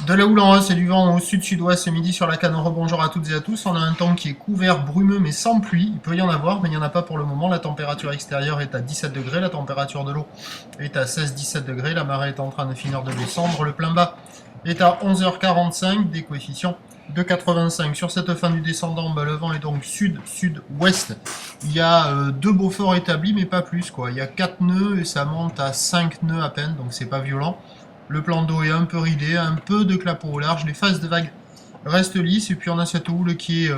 De la houle en haut, c'est du vent au sud-sud-ouest ce midi sur la Canne. Rebonjour à toutes et à tous. On a un temps qui est couvert, brumeux mais sans pluie. Il peut y en avoir, mais il n'y en a pas pour le moment. La température extérieure est à 17 degrés. La température de l'eau est à 16-17 degrés. La marée est en train de finir de descendre. Le plein bas est à 11h45. Des coefficients de 85. Sur cette fin du descendant, le vent est donc sud-sud-ouest. Il y a 2 Beaufort établis, mais pas plus, quoi. Il y a 4 nœuds et ça monte à 5 nœuds à peine, donc c'est pas violent. Le plan d'eau est un peu ridé, un peu de clapot au large, les phases de vagues restent lisses, et puis on a cette houle qui est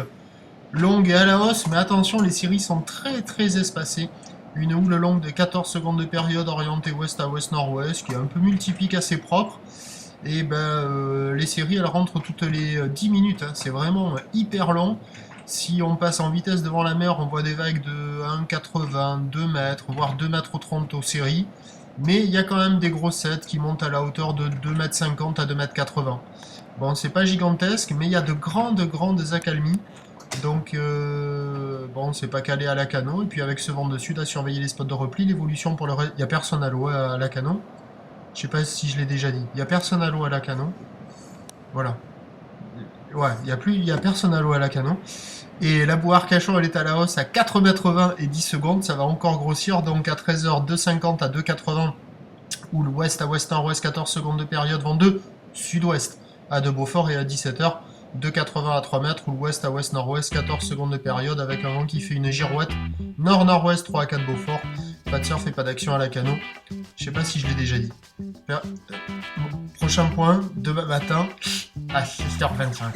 longue et à la hausse, mais attention, les séries sont très espacées. Une houle longue de 14 secondes de période orientée ouest à ouest-nord-ouest, qui est un peu multiplique, assez propre. Et les séries, elles rentrent toutes les 10 minutes, hein. C'est vraiment hyper long. Si on passe en vitesse devant la mer, on voit des vagues de 1,80, 2 mètres, voire 2,30 mètres aux séries. Mais il y a quand même des grossettes qui montent à la hauteur de 2,50 m à 2,80 m. Bon, c'est pas gigantesque, mais il y a de grandes accalmies. Donc, bon, c'est pas calé à Lacanau. Et puis avec ce vent de sud, à surveiller les spots de repli, l'évolution pour le reste. Il n'y a personne à l'eau à Lacanau. Je sais pas si je l'ai déjà dit. Il n'y a personne à l'eau à Lacanau. Voilà. Ouais, il y a personne à l'eau à Lacanau. Et la boue Arcachon, elle est à la hausse à 4,20 m et 10 secondes. Ça va encore grossir. Donc à 13h, 2,50 à 2,80. Ou l'ouest à ouest-nord-ouest, 14 secondes de période. Vent 2, sud-ouest à 2 Beaufort. Et à 17h, 2,80 à 3 mètres. Ou l'ouest à ouest-nord-ouest, 14 secondes de période. Avec un vent qui fait une girouette. Nord-nord-ouest, 3 à 4 Beaufort. Pas de surf et pas d'action à Lacanau. Je sais pas si je l'ai déjà dit. Prochain point, demain matin à 6h25.